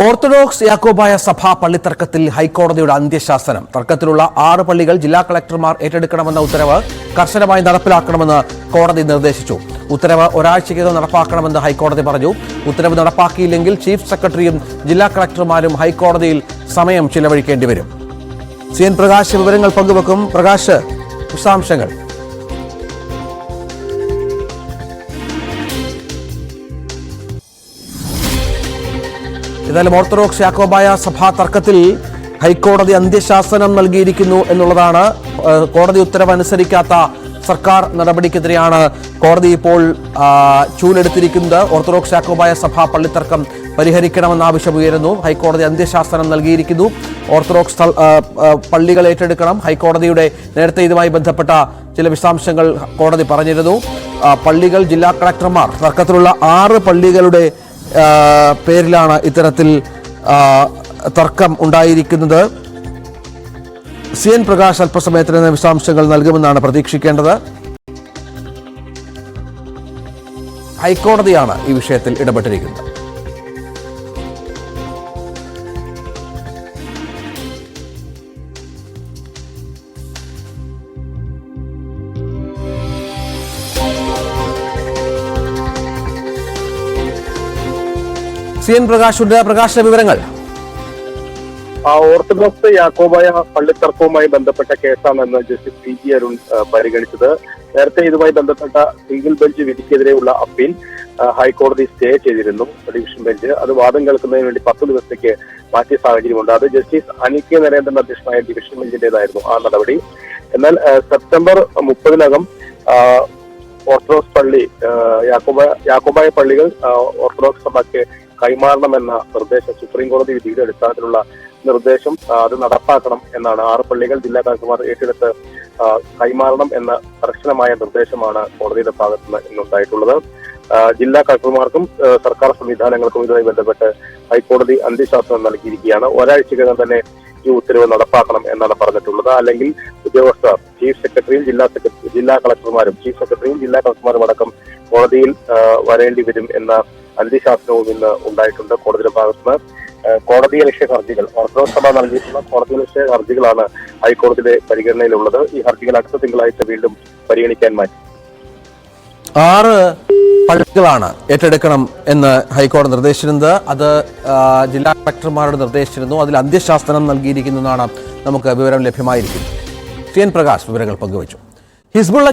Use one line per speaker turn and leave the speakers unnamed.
Orthodox Yakobaya സഭ പള്ളിത്തർക്കത്തിൽ ഹൈക്കോടതിയുടെ അന്ത്യശാസനം. തർക്കത്തിലുള്ള 6 പള്ളികൾ ജില്ലാ കളക്ടർമാർ ഏറ്റെടുക്കണമെന്ന ഉത്തരവ് കർശനമായി നടപ്പിലാക്കണമെന്ന് കോടതി നിർദ്ദേശിച്ചു. ഉത്തരവ് ഒരാഴ്ചയ്ക്കകം നടപ്പാക്കണമെന്ന് ഹൈക്കോടതി പറഞ്ഞു. ഉത്തരവ് നടപ്പാക്കിയില്ലെങ്കിൽ ചീഫ് സെക്രട്ടറിയും ജില്ലാ കളക്ടർമാരും ഹൈക്കോടതിയിൽ സമയം ചിലവഴിക്കേണ്ടി വരും. CN പ്രകാശ് വിവരങ്ങൾ പങ്കുവെക്കും. പ്രകാശ്, വിശദാംശങ്ങൾ. ഏതായാലും ഓർത്തഡോക്സ് യാക്കോബായ സഭാ തർക്കത്തിൽ ഹൈക്കോടതി അന്ത്യശാസനം നൽകിയിരിക്കുന്നു എന്നുള്ളതാണ്. കോടതി ഉത്തരവ് അനുസരിക്കാത്ത സർക്കാർ നടപടിക്കെതിരെയാണ് കോടതി ഇപ്പോൾ ചൂലെടുത്തിരിക്കുന്നത്. ഓർത്തഡോക്സ് യാക്കോബായ സഭാ പള്ളിത്തർക്കം പരിഹരിക്കണമെന്ന ആവശ്യം ഉയരുന്നു. ഹൈക്കോടതി അന്ത്യശാസനം നൽകിയിരിക്കുന്നു. ഓർത്തഡോക്സ് പള്ളികൾ ഏറ്റെടുക്കണം. ഹൈക്കോടതിയുടെ നേരത്തെ ഇതുമായി ബന്ധപ്പെട്ട ചില വിശദാംശങ്ങൾ കോടതി പറഞ്ഞിരുന്നു. പള്ളികൾ ജില്ലാ കളക്ടർമാർ തർക്കത്തിലുള്ള 6 പള്ളികളുടെ പേരിലാണ് ഇത്തരത്തിൽ തർക്കം ഉണ്ടായിരിക്കുന്നത്. CN പ്രകാശ് അല്പസമയത്തിന് വിശദാംശങ്ങൾ നൽകുമെന്നാണ് പ്രതീക്ഷിക്കേണ്ടത്. ഹൈക്കോടതിയാണ് ഈ വിഷയത്തിൽ ഇടപെട്ടിരിക്കുന്നത്. CN പ്രകാശുണ്ട്. പ്രകാശിന്റെ വിവരങ്ങൾ.
ഓർത്തഡോക്സ് യാക്കോബായ പള്ളിത്തർക്കവുമായി ബന്ധപ്പെട്ട കേസാണെന്ന് ജസ്റ്റിസ് PG അരുൺ പരിഗണിച്ചത്. നേരത്തെ ഇതുമായി ബന്ധപ്പെട്ട സിംഗിൾ ബെഞ്ച് വിധിക്കെതിരെയുള്ള അപ്പീൽ ഹൈക്കോടതി സ്റ്റേ ചെയ്തിരുന്നു. ഡിവിഷൻ ബെഞ്ച് അത് വാദം കേൾക്കുന്നതിന് വേണ്ടി 10 ദിവസത്തേക്ക് മാറ്റിയ സാഹചര്യമുണ്ട്. അത് ജസ്റ്റിസ് അനികെ നരേന്ദ്രൻ അധ്യക്ഷനായ ഡിവിഷൻ ബെഞ്ചിന്റേതായിരുന്നു ആ നടപടി. എന്നാൽ സെപ്റ്റംബർ 30-നകം ഓർത്തഡോക്സ് പള്ളി യാക്കോബായ പള്ളികൾ ഓർത്തഡോക്സ് സഭയ്ക്ക് കൈമാറണമെന്ന നിർദ്ദേശം, സുപ്രീം കോടതി വിധിയുടെ അടിസ്ഥാനത്തിലുള്ള നിർദ്ദേശം അത് നടപ്പാക്കണം എന്നാണ്. 6 പള്ളികൾ ജില്ലാ കളക്ടർമാർ ഏറ്റെടുത്ത് കൈമാറണം എന്ന കർശനമായ നിർദ്ദേശമാണ് കോടതിയുടെ ഭാഗത്ത് നിന്ന് ഇന്നുണ്ടായിട്ടുള്ളത്. ജില്ലാ കളക്ടർമാർക്കും സർക്കാർ സംവിധാനങ്ങൾക്കും ഇതുമായി ബന്ധപ്പെട്ട് ഹൈക്കോടതി അന്ത്യശാസനം നൽകിയിരിക്കുകയാണ്. ഒരാഴ്ചക്കകം തന്നെ ഈ ഉത്തരവ് നടപ്പാക്കണം എന്നാണ് പറഞ്ഞിട്ടുള്ളത്. അല്ലെങ്കിൽ ഉദ്യോഗസ്ഥർ ചീഫ് സെക്രട്ടറിയും ജില്ലാ കളക്ടർമാരും ചീഫ് സെക്രട്ടറിയും ജില്ലാ കളക്ടർമാരും അടക്കം കോടതിയിൽ വരേണ്ടി വരും എന്ന അന്ത്യശാസനവും ഇന്ന് ഉണ്ടായിട്ടുണ്ട്. കോടതിയുടെ ഭാഗത്തുനിന്ന് കോടതിയലക്ഷ്യ ഹർജികൾ, ഓർത്തഡോക്സ് സഭ നൽകിയിട്ടുള്ള കോടതിയലക്ഷ്യ ഹർജികളാണ് ഹൈക്കോടതിയുടെ പരിഗണനയിലുള്ളത്. ഈ ഹർജികൾ അടുത്ത തിങ്കളാഴ്ച വീണ്ടും പരിഗണിക്കാൻ മാറ്റി.
6 പള്ളികളാണ് ഏറ്റെടുക്കണം എന്ന് ഹൈക്കോടതി നിർദ്ദേശിച്ചിരുന്നത്. അത് ജില്ലാ കളക്ടർമാരോട് നിർദ്ദേശിച്ചിരുന്നു. അതിൽ അന്ത്യശാസനം നൽകിയിരിക്കുന്നതാണ് നമുക്ക് വിവരം ലഭ്യമായിരിക്കുന്നത്. CN പ്രകാശ് വിവരങ്ങൾ പങ്കുവച്ചു. ഹിസ്ബുള്ള